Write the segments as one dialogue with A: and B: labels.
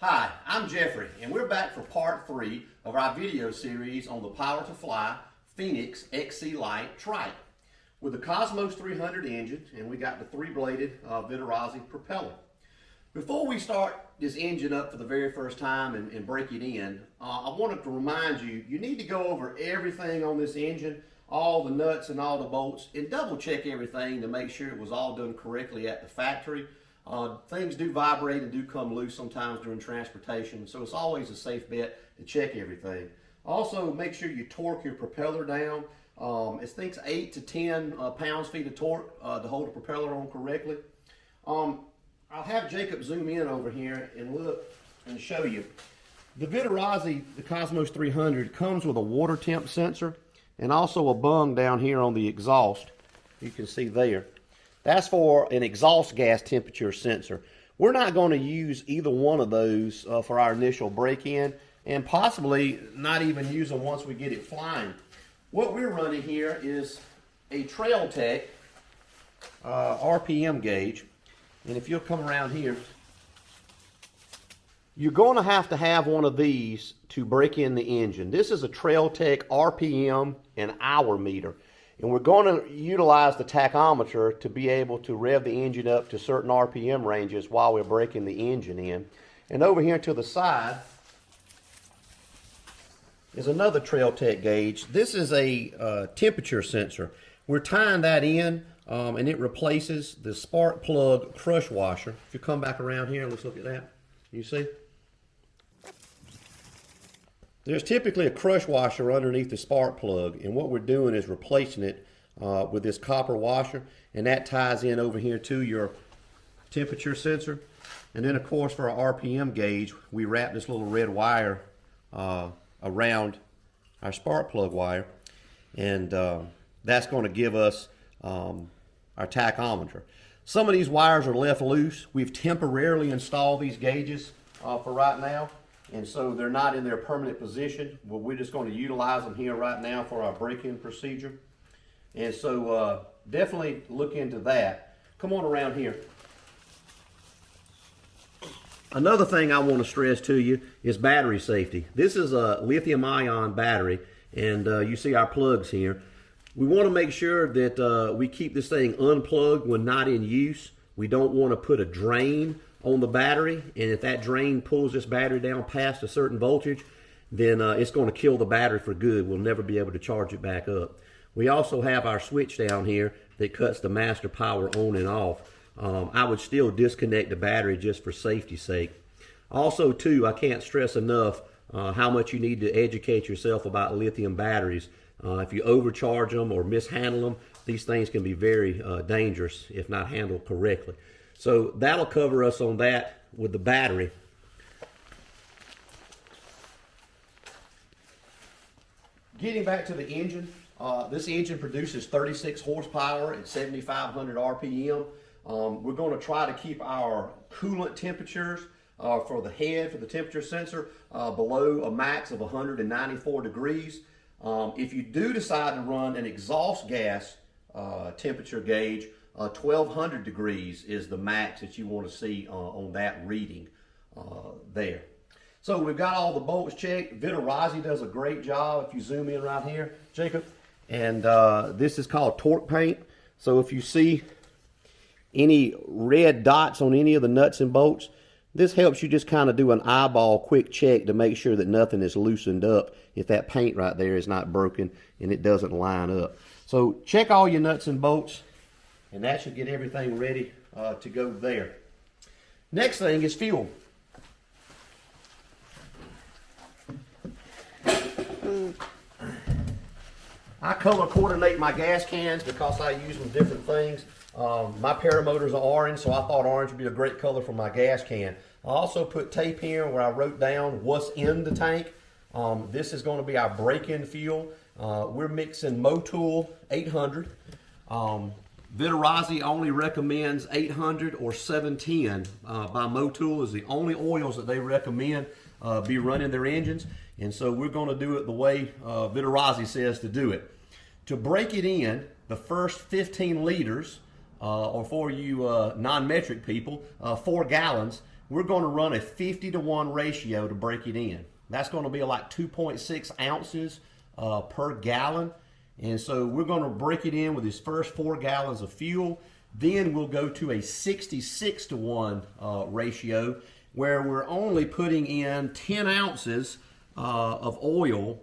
A: Hi, I'm Jeffrey, and we're back for part 3 of our video series on the Power2Fly Fenix XC Lite trike with the Cosmos 300 engine, and we got the 3-bladed Vittorazi propeller. Before we start this engine up for the very first time and break it in, I wanted to remind you, you need to go over everything on this engine, all the nuts and all the bolts, and double check everything to make sure it was all done correctly at the factory. Things do vibrate and do come loose sometimes during transportation, so it's always a safe bet to check everything. Also, make sure you torque your propeller down. It thinks 8 to 10 pounds-feet of torque to hold the propeller on correctly. I'll have Jacob zoom in over here and look and show you. The Vittorazi, the Cosmos 300, comes with a water temp sensor and also a bung down here on the exhaust. You can see there. That's for an exhaust gas temperature sensor. We're not going to use either one of those for our initial break-in, and possibly not even use them once we get it flying. What we're running here is a Trail Tech RPM gauge, and if you'll come around here, you're going to have one of these to break in the engine. This is a Trail Tech RPM and hour meter. And we're going to utilize the tachometer to be able to rev the engine up to certain RPM ranges while we're breaking the engine in. And over here to the side is another Trail Tech gauge. This is a temperature sensor. We're tying that in and it replaces the spark plug crush washer. If you come back around here, let's look at that. You see? There's typically a crush washer underneath the spark plug, and what we're doing is replacing it with this copper washer, and that ties in over here to your temperature sensor. And then, of course, for our RPM gauge, we wrap this little red wire around our spark plug wire, and that's going to give us our tachometer. Some of these wires are left loose. We've temporarily installed these gauges for right now, and so they're not in their permanent position, but we're just going to utilize them here right now for our break-in procedure. And so definitely look into that. Come on around here. Another thing I want to stress to you is battery safety. This is a lithium-ion battery, and you see our plugs here. We want to make sure that we keep this thing unplugged when not in use. We don't want to put a drain on the battery, and if that drain pulls this battery down past a certain voltage, then it's going to kill the battery for good. We'll never be able to charge it back up. We also have our switch down here that cuts the master power on and off. I would still disconnect the battery just for safety's sake. Also, too, I can't stress enough how much you need to educate yourself about lithium batteries. If you overcharge them or mishandle them, these things can be very dangerous if not handled correctly. So that'll cover us on that with the battery. Getting back to the engine, this engine produces 36 horsepower at 7,500 RPM. We're going to try to keep our coolant temperatures for the head, for the temperature sensor, below a max of 194 degrees. If you do decide to run an exhaust gas temperature gauge, 1200 degrees is the max that you want to see on that reading there. So we've got all the bolts checked. Vittorazi does a great job. If you zoom in right here, Jacob, and this is called torque paint. So if you see any red dots on any of the nuts and bolts, this helps you just kind of do an eyeball quick check to make sure that nothing is loosened up if that paint right there is not broken and it doesn't line up. So check all your nuts and bolts, and that should get everything ready to go there. Next thing is fuel. I color coordinate my gas cans because I use them different things. My paramotors are orange, so I thought orange would be a great color for my gas can. I also put tape here where I wrote down what's in the tank. This is going to be our break-in fuel. We're mixing Motul 800. Vittorazi only recommends 800 or 710 by Motul is the only oils that they recommend be running their engines. And so we're going to do it the way Vittorazi says to do it. To break it in, the first 15 liters, or for you non-metric people, 4 gallons, we're going to run a 50-to-1 ratio to break it in. That's going to be like 2.6 ounces per gallon. And so we're going to break it in with this first 4 gallons of fuel. Then we'll go to a 66-to-1 ratio, where we're only putting in 10 ounces of oil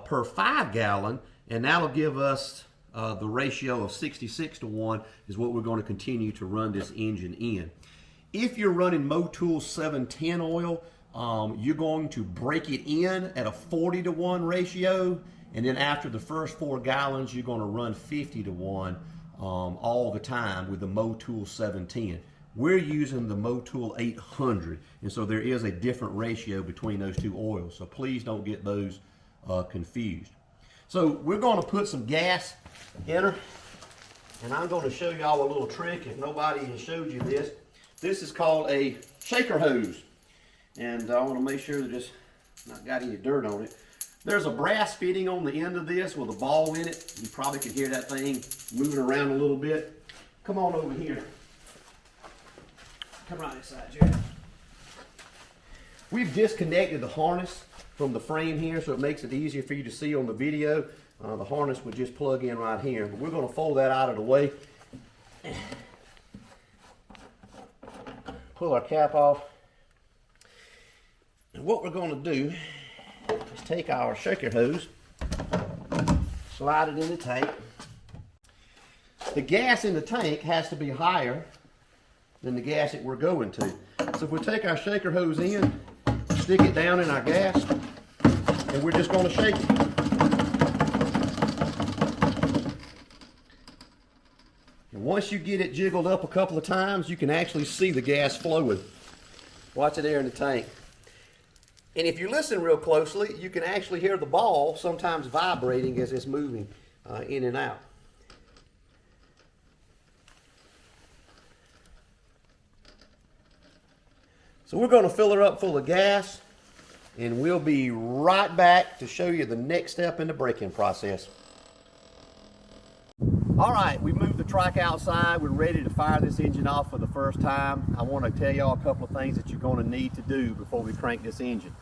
A: per 5 gallon, and that'll give us the ratio of 66-to-1 is what we're going to continue to run this engine in. If you're running Motul 710 oil, you're going to break it in at a 40-to-1 ratio, and then after the first 4 gallons, you're going to run 50-to-1 all the time with the Motul 710. We're using the Motul 800, and so there is a different ratio between those two oils, so please don't get those confused. So we're going to put some gas in her, and I'm going to show y'all a little trick if nobody has showed you this. This is called a shaker hose, and I want to make sure that it's not got any dirt on it. There's a brass fitting on the end of this with a ball in it. You probably can hear that thing moving around a little bit. Come on over here. Come right inside, Jerry. We've disconnected the harness from the frame here, so it makes it easier for you to see on the video. The harness would just plug in right here, but we're going to fold that out of the way. Pull our cap off. And what we're going to do is take our shaker hose, slide it in the tank. The gas in the tank has to be higher than the gas that we're going to. So if we take our shaker hose in, stick it down in our gas, and we're just going to shake it. And once you get it jiggled up a couple of times, you can actually see the gas flowing. Watch it there in the tank. And if you listen real closely, you can actually hear the ball sometimes vibrating as it's moving in and out. So we're going to fill her up full of gas, and we'll be right back to show you the next step in the break-in process. All right, we moved the trike outside. We're ready to fire this engine off for the first time. I want to tell y'all a couple of things that you're going to need to do before we crank this engine.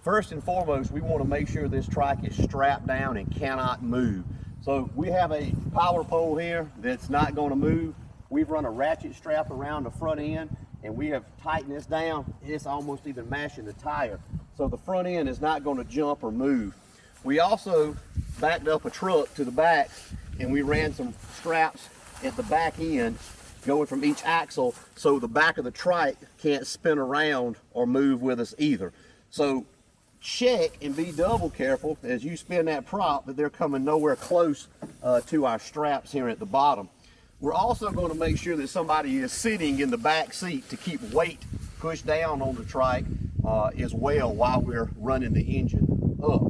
A: First and foremost, we want to make sure this trike is strapped down and cannot move. So we have a power pole here that's not going to move. We've run a ratchet strap around the front end, and we have tightened this down. It's almost even mashing the tire. So the front end is not going to jump or move. We also backed up a truck to the back, and we ran some straps at the back end going from each axle, so the back of the trike can't spin around or move with us either. So check and be double careful as you spin that prop that they're coming nowhere close to our straps here at the bottom. We're also going to make sure that somebody is sitting in the back seat to keep weight pushed down on the trike as well while we're running the engine up.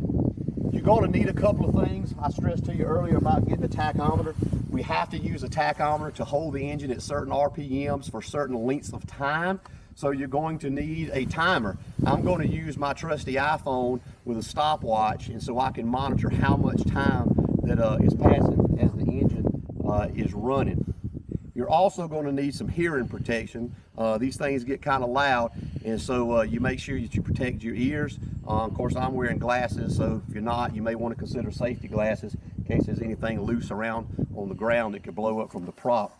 A: You're going to need a couple of things. I stressed to you earlier about getting a tachometer. We have to use a tachometer to hold the engine at certain RPMs for certain lengths of time. So you're going to need a timer. I'm going to use my trusty iPhone with a stopwatch, and so I can monitor how much time that is passing as the engine is running. You're also going to need some hearing protection. These things get kind of loud, and so you make sure that you protect your ears. Of course, I'm wearing glasses, so if you're not, you may want to consider safety glasses in case there's anything loose around on the ground that could blow up from the prop.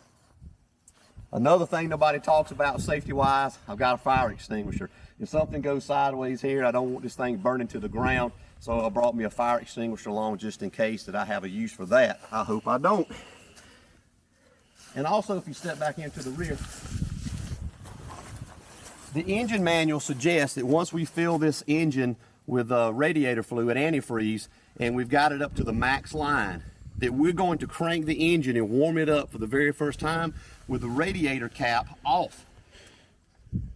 A: Another thing nobody talks about safety-wise, I've got a fire extinguisher. If something goes sideways here, I don't want this thing burning to the ground, so I brought me a fire extinguisher along just in case that I have a use for that. I hope I don't. And also, if you step back into the rear, the engine manual suggests that once we fill this engine with radiator fluid, antifreeze, and we've got it up to the max line, that we're going to crank the engine and warm it up for the very first time with the radiator cap off.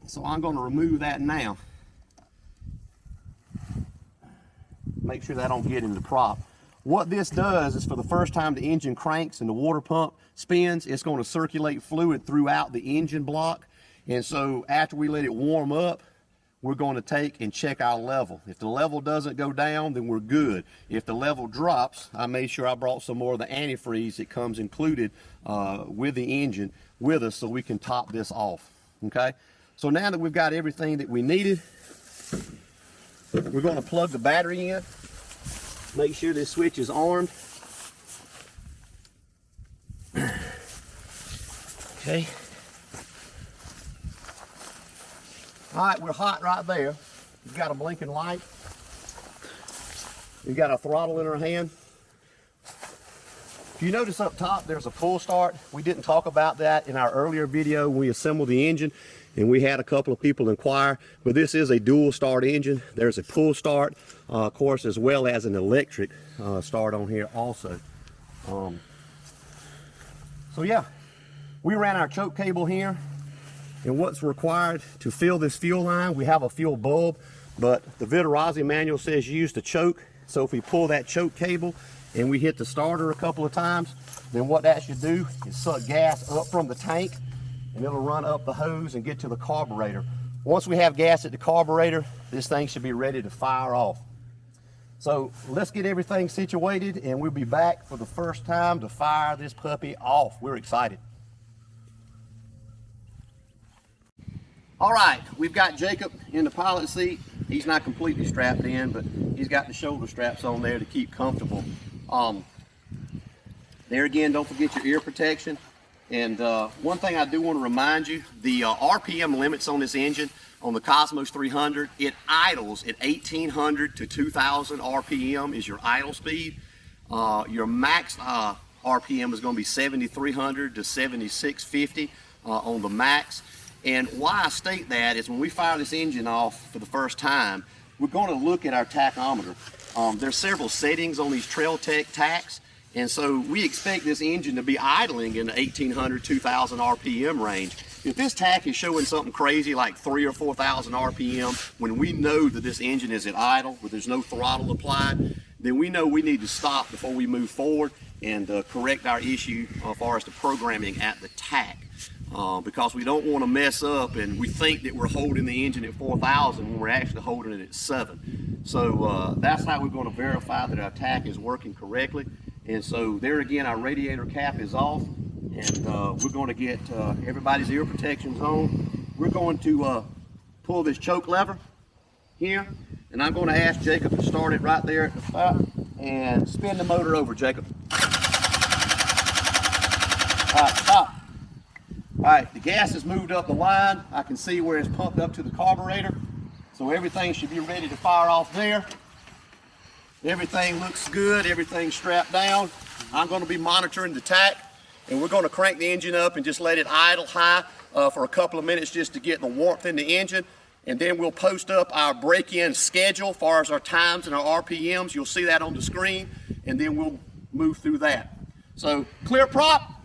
A: So I'm going to remove that now. Make sure that don't get in the prop. What this does is, for the first time the engine cranks and the water pump spins, it's going to circulate fluid throughout the engine block. And so after we let it warm up, we're going to take and check our level. If the level doesn't go down, then we're good. If the level drops, I made sure I brought some more of the antifreeze that comes included with the engine with us so we can top this off. Okay? So now that we've got everything that we needed, we're going to plug the battery in. Make sure this switch is armed. Okay. All right, we're hot right there. We've got a blinking light. We've got a throttle in our hand. If you notice up top, there's a pull start. We didn't talk about that in our earlier video when we assembled the engine, and we had a couple of people inquire, but this is a dual start engine. There's a pull start, of course, as well as an electric start on here also. So yeah, we ran our choke cable here, and what's required to fill this fuel line, we have a fuel bulb, but the Vittorazi manual says use the choke. So if we pull that choke cable and we hit the starter a couple of times, then what that should do is suck gas up from the tank, and it'll run up the hose and get to the carburetor. Once we have gas at the carburetor, this thing should be ready to fire off. So let's get everything situated, and we'll be back for the first time to fire this puppy off. We're excited. All right, we've got Jacob in the pilot seat. He's not completely strapped in, but he's got the shoulder straps on there to keep comfortable. There again, don't forget your ear protection. And one thing I do want to remind you, the RPM limits on this engine, on the Cosmos 300, it idles at 1800 to 2000 RPM is your idle speed. Your max RPM is going to be 7300 to 7650 on the max. And why I state that is when we fire this engine off for the first time, we're going to look at our tachometer. There's several settings on these Trail Tech tachs, and so we expect this engine to be idling in the 1800, 2000 RPM range. If this tach is showing something crazy like 3,000 or 4,000 RPM, when we know that this engine is at idle, where there's no throttle applied, then we know we need to stop before we move forward and correct our issue as far as the programming at the tach. Because we don't want to mess up and we think that we're holding the engine at 4,000 when we're actually holding it at 7. So that's how we're going to verify that our tach is working correctly. And so there again, our radiator cap is off, and we're going to get everybody's ear protections on. We're going to pull this choke lever here, and I'm going to ask Jacob to start it right there at the top and spin the motor over, Jacob. All right, stop. All right, the gas has moved up the line. I can see where it's pumped up to the carburetor. So everything should be ready to fire off there. Everything looks good, everything's strapped down. I'm going to be monitoring the tach, and we're going to crank the engine up and just let it idle high for a couple of minutes just to get the warmth in the engine. And then we'll post up our break-in schedule as far as our times and our RPMs. You'll see that on the screen, and then we'll move through that. So clear prop.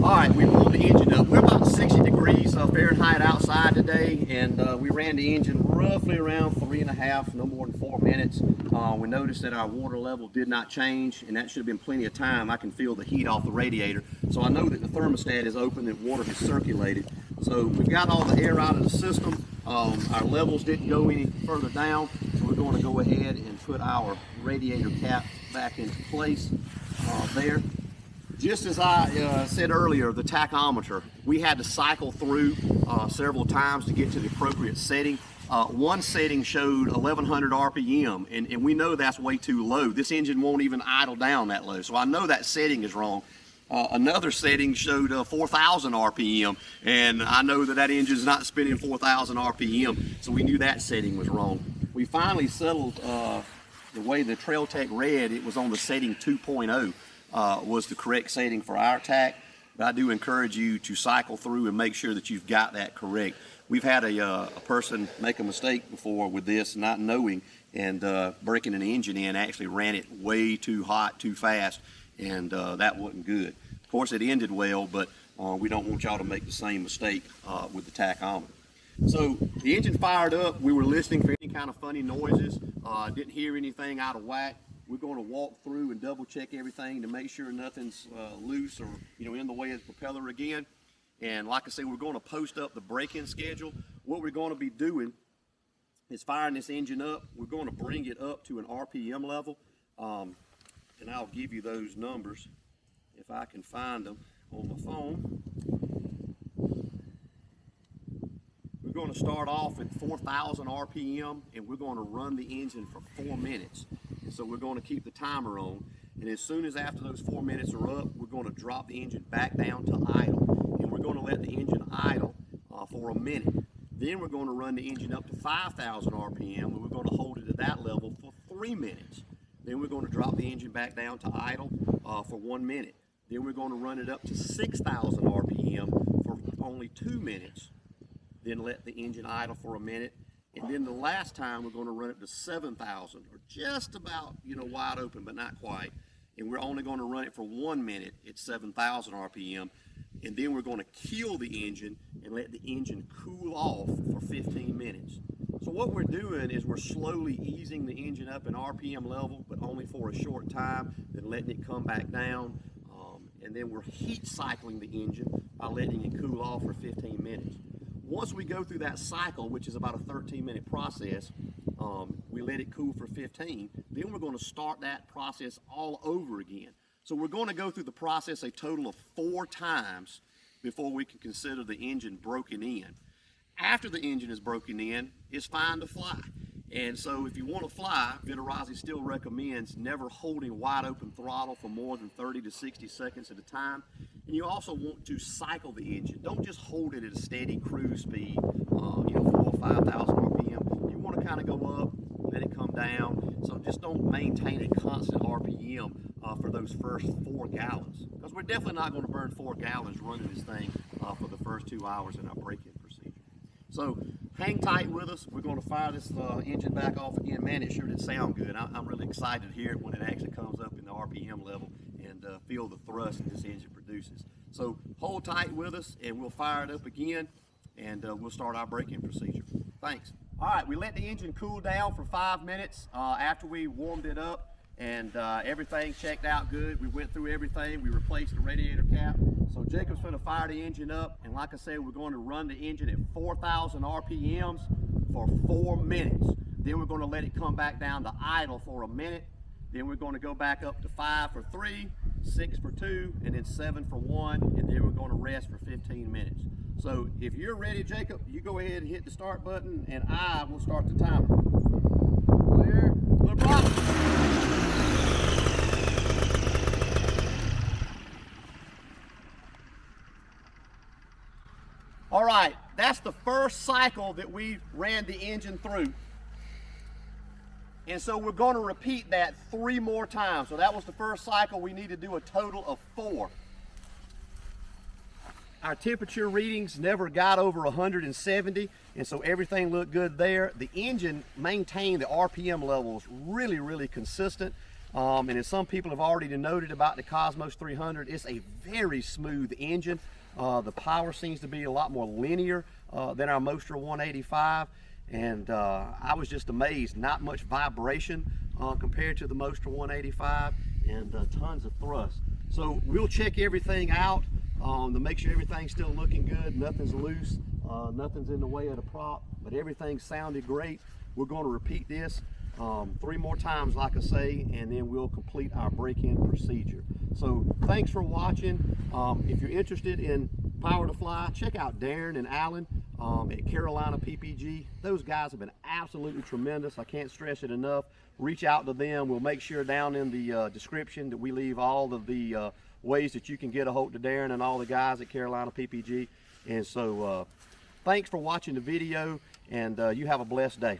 A: All right, we pulled the engine up. We're about 60 degrees Fahrenheit outside today, and we ran the engine roughly around 3.5, no more than 4 minutes. We noticed that our water level did not change, and that should have been plenty of time. I can feel the heat off the radiator, so I know that the thermostat is open and water has circulated. So we've got all the air out of the system. Our levels didn't go any further down, so we're going to go ahead and put our radiator cap back into place there. Just as I said earlier, the tachometer, we had to cycle through several times to get to the appropriate setting. One setting showed 1100 RPM, and we know that's way too low. This engine won't even idle down that low, so I know that setting is wrong. Another setting showed 4,000 RPM, and I know that that engine is not spinning 4,000 RPM, so we knew that setting was wrong. We finally settled the way the Trail Tech read, it was on the setting 2.0. Was the correct setting for our tach. But I do encourage you to cycle through and make sure that you've got that correct. We've had a person make a mistake before with this, not knowing, and breaking an engine in, actually ran it way too hot, too fast, and that wasn't good. Of course, it ended well, but we don't want y'all to make the same mistake with the tachometer. So the engine fired up. We were listening for any kind of funny noises. Didn't hear anything out of whack. We're going to walk through and double check everything to make sure nothing's loose or in the way of the propeller again. And like I say, we're going to post up the break-in schedule. What we're going to be doing is firing this engine up. We're going to bring it up to an RPM level, and I'll give you those numbers if I can find them on my phone. We're going to start off at 4,000 RPM, and we're going to run the engine for 4 minutes. And so we're going to keep the timer on, and as soon as after those 4 minutes are up, we're going to drop the engine back down to idle, and we're going to let the engine idle for a minute. Then we're going to run the engine up to 5,000 RPM, and we're going to hold it at that level for 3 minutes. Then we're going to drop the engine back down to idle for 1 minute. Then we're going to run it up to 6,000 RPM for only 2 minutes. Then let the engine idle for a minute. And then the last time we're going to run it to 7,000, or just about, wide open, but not quite. And we're only going to run it for 1 minute at 7,000 RPM. And then we're going to kill the engine and let the engine cool off for 15 minutes. So what we're doing is we're slowly easing the engine up in RPM level, but only for a short time, then letting it come back down. And then we're heat cycling the engine by letting it cool off for 15 minutes. Once we go through that cycle, which is about a 13-minute process, we let it cool for 15. Then we're going to start that process all over again. So we're going to go through the process a total of 4 times before we can consider the engine broken in. After the engine is broken in, it's fine to fly. And so if you want to fly, Vittorazi still recommends never holding wide open throttle for more than 30 to 60 seconds at a time. And you also want to cycle the engine. Don't just hold it at a steady cruise speed, 4,000 or 5,000 RPM. You want to kind of go up, let it come down. So just don't maintain a constant RPM for those first 4 gallons. Because we're definitely not going to burn 4 gallons running this thing for the first 2 hours in our braking procedure. So hang tight with us. We're going to fire this engine back off again. Man, it sure did sound good. I'm really excited to hear it when it actually comes up in the RPM level and feel the thrust that this engine produces. So hold tight with us and we'll fire it up again and we'll start our braking procedure. Thanks. All right, we let the engine cool down for 5 minutes after we warmed it up, and everything checked out good. We went through everything. We replaced the radiator cap. So Jacob's going to fire the engine up, and like I said, we're going to run the engine at 4,000 RPMs for 4 minutes. Then we're going to let it come back down to idle for a minute. Then we're going to go back up to 5 for 3, 6 for 2, and then 7 for 1, and then we're going to rest for 15 minutes. So if you're ready, Jacob, you go ahead and hit the start button, and I will start the timer. Clear. Good block. All right, that's the first cycle that we ran the engine through. And so we're going to repeat that 3 more times. So that was the first cycle. We need to do a total of 4. Our temperature readings never got over 170, and so everything looked good there. The engine maintained the RPM levels really, really consistent. And as some people have already denoted about the Cosmos 300, it's a very smooth engine. The power seems to be a lot more linear than our Mostra 185. And I was just amazed. Not much vibration compared to the Mostra 185, and tons of thrust. So we'll check everything out to make sure everything's still looking good. Nothing's loose, nothing's in the way of the prop, but everything sounded great. We're going to repeat this 3 more times, like I say, and then we'll complete our break-in procedure. So thanks for watching. If you're interested in Power to Fly, check out Darren and Alan at Carolina PPG. Those guys have been absolutely tremendous. I can't stress it enough. Reach out to them. We'll make sure down in the description that we leave all of the ways that you can get a hold of Darren and all the guys at Carolina PPG. And so thanks for watching the video, and you have a blessed day.